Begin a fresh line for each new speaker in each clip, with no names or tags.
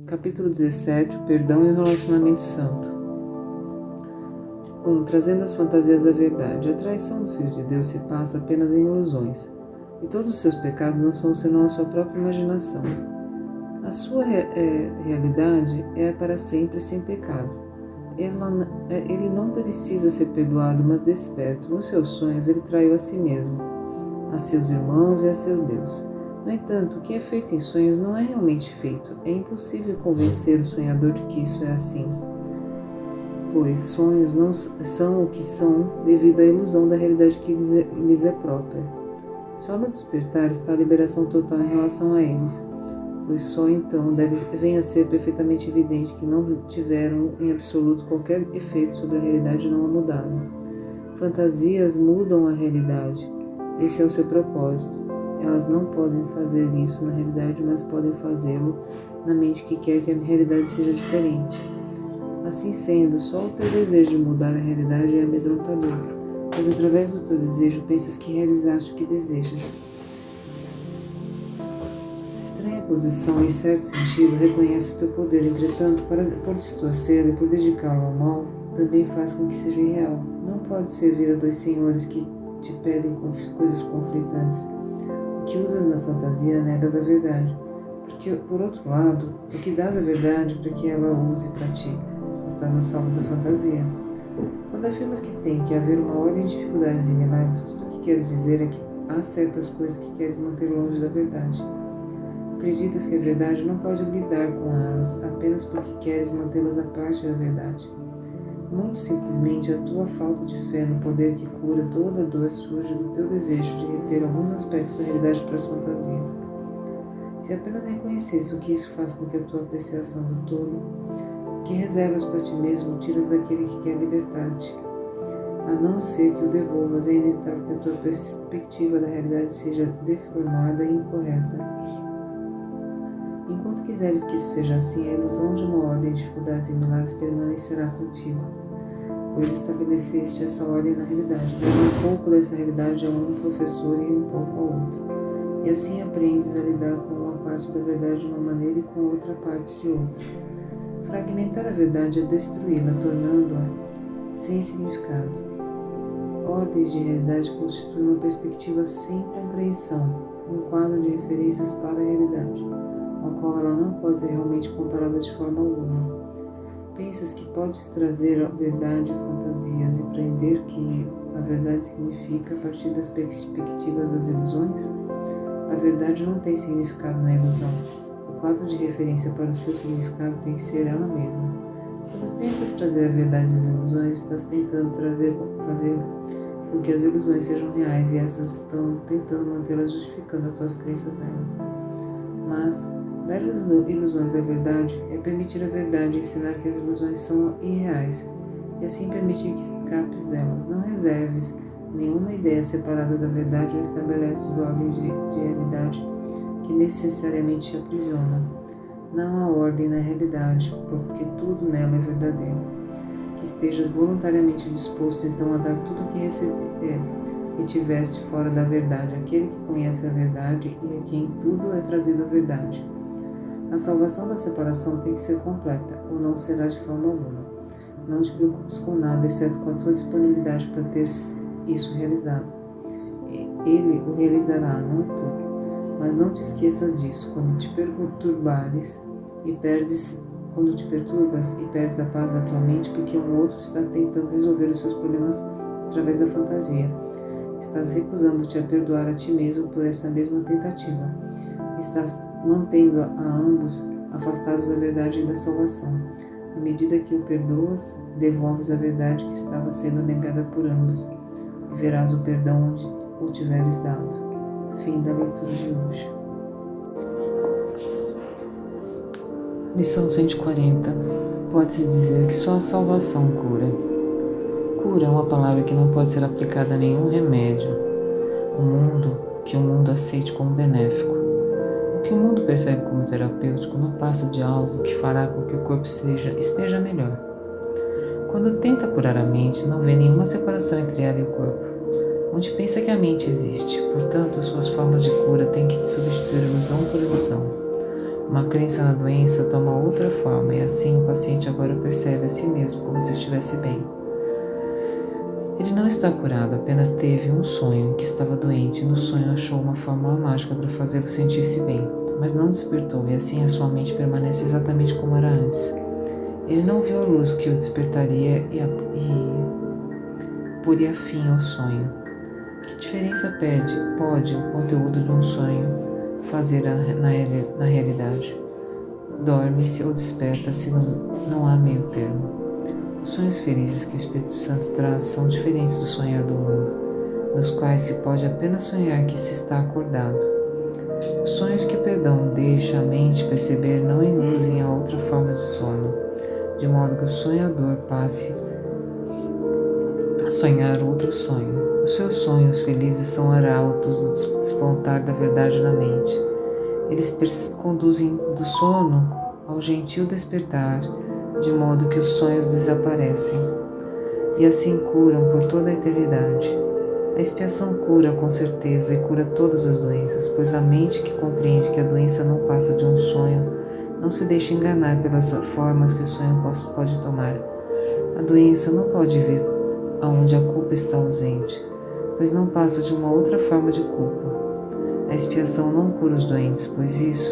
Capítulo 17. O perdão e o relacionamento santo. 1. Trazendo as fantasias à verdade. A traição do Filho de Deus se passa apenas em ilusões, e todos os seus pecados não são senão a sua própria imaginação. A sua realidade é para sempre sem pecado. Ele não precisa ser perdoado, mas desperto. Nos seus sonhos ele traiu a si mesmo, a seus irmãos e a seu Deus. No entanto, o que é feito em sonhos não é realmente feito. É impossível convencer o sonhador de que isso é assim, pois sonhos não são o que são devido à ilusão da realidade que lhes é própria. Só no despertar está a liberação total em relação a eles, pois só então vem a ser perfeitamente evidente que não tiveram em absoluto qualquer efeito sobre a realidade e não a mudaram. Fantasias mudam a realidade. Esse é o seu propósito. Elas não podem fazer isso na realidade, mas podem fazê-lo na mente que quer que a realidade seja diferente. Assim sendo, só o teu desejo de mudar a realidade é amedrontador, pois através do teu desejo pensas que realizaste o que desejas. Essa estranha posição, em certo sentido, reconhece o teu poder, entretanto, por distorcê-lo e por dedicá-lo ao mal, também faz com que seja irreal. Não pode servir a dois senhores que te pedem coisas conflitantes. O que usas na fantasia negas a verdade, porque, por outro lado, o que dás a verdade para que ela use para ti, estás a salvo da fantasia. Quando afirmas que tem que haver uma ordem de dificuldades e milagres, tudo o que queres dizer é que há certas coisas que queres manter longe da verdade. Acreditas que a verdade não pode lidar com elas apenas porque queres mantê-las à parte da verdade. Muito simplesmente, a tua falta de fé no poder que cura toda dor surge do teu desejo de reter alguns aspectos da realidade para as fantasias. Se apenas reconhecesse o que isso faz com que a tua apreciação do todo, que reservas para ti mesmo, tiras daquele que quer libertar-te. A não ser que o devolvas, é inevitável que a tua perspectiva da realidade seja deformada e incorreta. Enquanto quiseres que isso seja assim, a ilusão de uma ordem de dificuldades e milagres permanecerá contigo, pois estabeleceste essa ordem na realidade, dando um pouco dessa realidade a um professor e um pouco ao outro. E assim aprendes a lidar com uma parte da verdade de uma maneira e com outra parte de outra. Fragmentar a verdade é destruí-la, tornando-a sem significado. Ordens de realidade constituem uma perspectiva sem compreensão, um quadro de referências para a realidade, ao qual ela não pode ser realmente comparada de forma alguma. Pensas que podes trazer a verdade a fantasias e aprender que a verdade significa a partir das perspectivas das ilusões? A verdade não tem significado na ilusão. O quadro de referência para o seu significado tem que ser ela mesma. Quando tentas trazer a verdade às ilusões, estás tentando fazer com que as ilusões sejam reais e essas estão tentando mantê-las justificando as tuas crenças nelas. Mas dar ilusões à verdade é permitir a verdade ensinar que as ilusões são irreais e assim permitir que escapes delas. Não reserves nenhuma ideia separada da verdade ou estabeleces ordens de realidade que necessariamente te aprisionam. Não há ordem na realidade, porque tudo nela é verdadeiro. Que estejas voluntariamente disposto então a dar tudo o que tiveste fora da verdade, aquele que conhece a verdade e a quem tudo é trazido à verdade. A salvação da separação tem que ser completa, ou não será de forma alguma. Não te preocupes com nada, exceto com a tua disponibilidade para ter isso realizado. Ele o realizará, não tu. Mas não te esqueças disso, quando te perturbas e perdes a paz da tua mente, porque um outro está tentando resolver os seus problemas através da fantasia. Estás recusando-te a perdoar a ti mesmo por essa mesma tentativa. Estás mantendo a ambos afastados da verdade e da salvação. À medida que o perdoas, devolves a verdade que estava sendo negada por ambos, e verás o perdão onde o tiveres dado. Fim da leitura de hoje. Lição 140. Pode-se dizer que só a salvação cura. Cura é uma palavra que não pode ser aplicada a nenhum remédio. Que o mundo aceite como benéfico. O que o mundo percebe como terapêutico não passa de algo que fará com que o corpo esteja melhor. Quando tenta curar a mente, não vê nenhuma separação entre ela e o corpo. Onde pensa que a mente existe, portanto, as suas formas de cura têm que substituir ilusão por ilusão. Uma crença na doença toma outra forma e assim o paciente agora percebe a si mesmo como se estivesse bem. Ele não está curado, apenas teve um sonho em que estava doente e no sonho achou uma fórmula mágica para fazê-lo sentir-se bem, mas não despertou e assim a sua mente permanece exatamente como era antes. Ele não viu a luz que o despertaria e poria fim ao sonho. Que diferença pode o conteúdo de um sonho fazer na realidade? Dorme-se ou desperta-se, não há meio termo. Os sonhos felizes que o Espírito Santo traz são diferentes do sonhar do mundo, nos quais se pode apenas sonhar que se está acordado. Os sonhos que o perdão deixa a mente perceber não induzem a outra forma de sono, de modo que o sonhador passe a sonhar outro sonho. Os seus sonhos felizes são arautos do despontar da verdade na mente. Eles conduzem do sono ao gentil despertar, de modo que os sonhos desaparecem, e assim curam por toda a eternidade. A expiação cura com certeza e cura todas as doenças, pois a mente que compreende que a doença não passa de um sonho não se deixa enganar pelas formas que o sonho pode tomar. A doença não pode vir aonde a culpa está ausente, pois não passa de uma outra forma de culpa. A expiação não cura os doentes, pois isso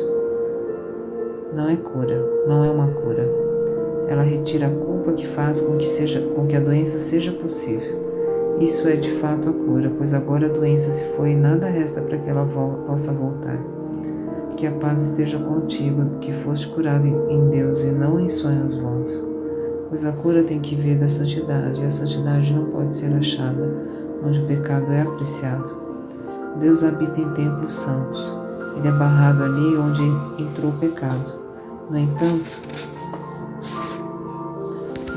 não é cura, não é uma cura. Ela retira a culpa que faz com que a doença seja possível. Isso é de fato a cura, pois agora a doença se foi e nada resta para que ela possa voltar. Que a paz esteja contigo, que foste curado em Deus e não em sonhos vãos. Pois a cura tem que vir da santidade, e a santidade não pode ser achada onde o pecado é apreciado. Deus habita em templos santos. Ele é barrado ali onde entrou o pecado. No entanto,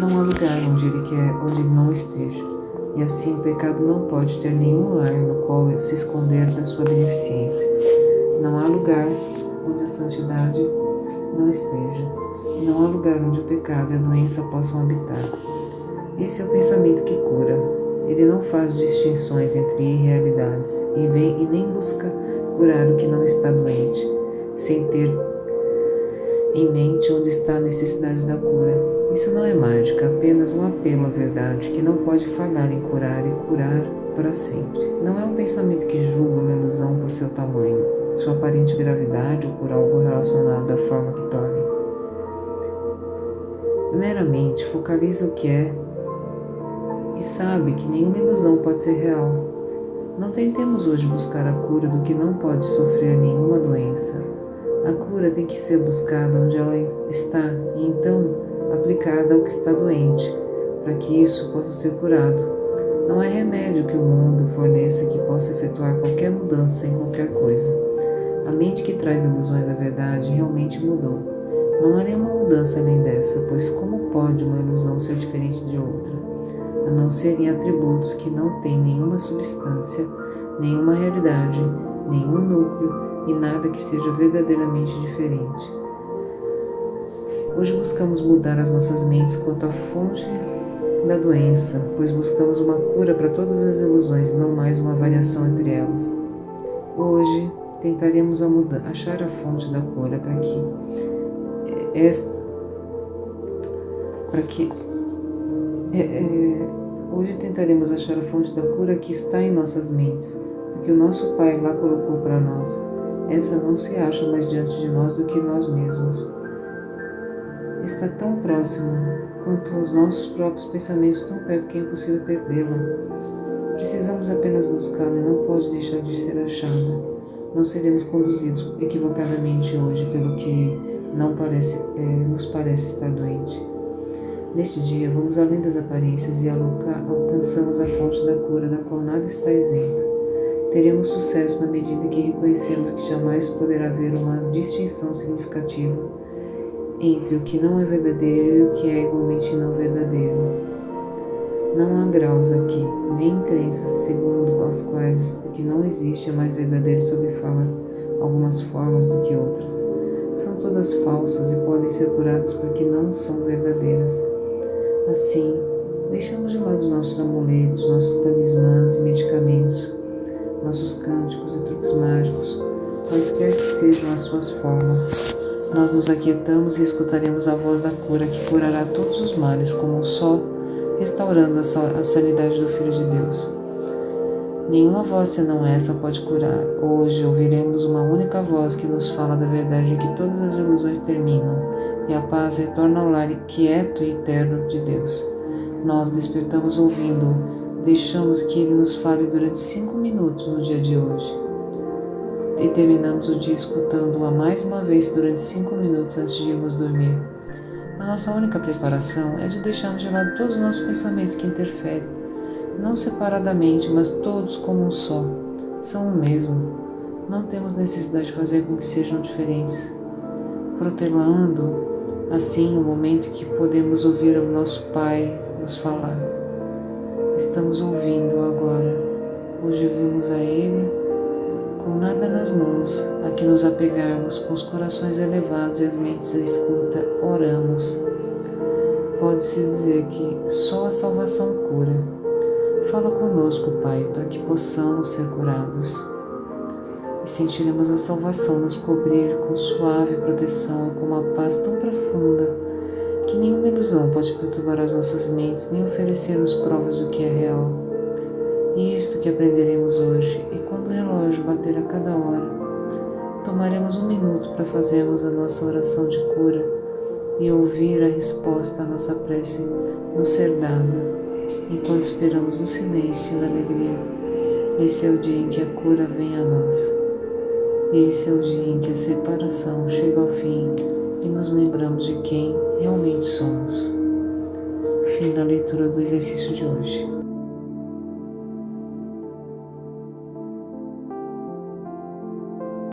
não há lugar onde ele não esteja, e assim o pecado não pode ter nenhum lar no qual se esconder da sua beneficência. Não há lugar onde a santidade não esteja, e não há lugar onde o pecado e a doença possam habitar. Esse é o pensamento que cura. Ele não faz distinções entre irrealidades e nem busca curar o que não está doente, sem ter em mente onde está a necessidade da cura. Isso não é mágica, apenas um apelo à verdade que não pode falhar em curar e curar para sempre. Não é um pensamento que julga uma ilusão por seu tamanho, sua aparente gravidade ou por algo relacionado à forma que torna. Meramente focaliza o que é e sabe que nenhuma ilusão pode ser real. Não tentemos hoje buscar a cura do que não pode sofrer nenhuma doença. A cura tem que ser buscada onde ela está e então aplicada ao que está doente, para que isso possa ser curado. Não há remédio que o mundo forneça que possa efetuar qualquer mudança em qualquer coisa. A mente que traz ilusões à verdade realmente mudou. Não há nenhuma mudança além dessa, pois como pode uma ilusão ser diferente de outra, a não ser em atributos que não têm nenhuma substância, nenhuma realidade, nenhum núcleo e nada que seja verdadeiramente diferente. Hoje buscamos mudar as nossas mentes quanto à fonte da doença, pois buscamos uma cura para todas as ilusões, não mais uma variação entre elas. Hoje tentaremos achar a fonte da cura hoje tentaremos achar a fonte da cura que está em nossas mentes, que o nosso Pai lá colocou para nós. Essa não se acha mais diante de nós do que nós mesmos. Está tão próxima quanto os nossos próprios pensamentos, tão perto que é impossível perdê-la. Precisamos apenas buscá-la e não pode deixar de ser achada. Não seremos conduzidos equivocadamente hoje pelo que nos parece estar doente. Neste dia, vamos além das aparências e alcançamos a fonte da cura, da qual nada está isento. Teremos sucesso na medida que reconhecemos que jamais poderá haver uma distinção significativa entre o que não é verdadeiro e o que é igualmente não verdadeiro. Não há graus aqui, nem crenças segundo as quais o que não existe é mais verdadeiro sob algumas formas do que outras. São todas falsas e podem ser curadas porque não são verdadeiras. Assim, deixamos de lado nossos amuletos, nossos talismãs e medicamentos, nossos cânticos e truques mágicos, quaisquer que sejam as suas formas. Nós nos aquietamos e escutaremos a voz da cura que curará todos os males, como um sol, restaurando a sanidade do Filho de Deus. Nenhuma voz senão essa pode curar. Hoje ouviremos uma única voz que nos fala da verdade de que todas as ilusões terminam e a paz retorna ao lar quieto e eterno de Deus. Nós despertamos ouvindo-o, deixamos que ele nos fale durante 5 minutos no dia de hoje. E terminamos o dia escutando-a mais uma vez durante 5 minutos antes de irmos dormir. A nossa única preparação é de deixarmos de lado todos os nossos pensamentos que interferem, não separadamente, mas todos como um só, são o mesmo. Não temos necessidade de fazer com que sejam diferentes, protelando assim o momento que podemos ouvir o nosso Pai nos falar. Estamos ouvindo agora, hoje vimos a Ele com nada nas mãos, a que nos apegarmos, com os corações elevados e as mentes à escuta, oramos. Pode-se dizer que só a salvação cura. Fala conosco, Pai, para que possamos ser curados. E sentiremos a salvação nos cobrir com suave proteção e com uma paz tão profunda que nenhuma ilusão pode perturbar as nossas mentes, nem oferecer-nos provas do que é real. E isto que aprenderemos hoje, e quando o relógio bater a cada hora, tomaremos 1 minuto para fazermos a nossa oração de cura e ouvir a resposta à nossa prece nos ser dada, enquanto esperamos no silêncio e na alegria. Esse é o dia em que a cura vem a nós. Esse é o dia em que a separação chega ao fim e nos lembramos de quem realmente somos. Fim da leitura do exercício de hoje.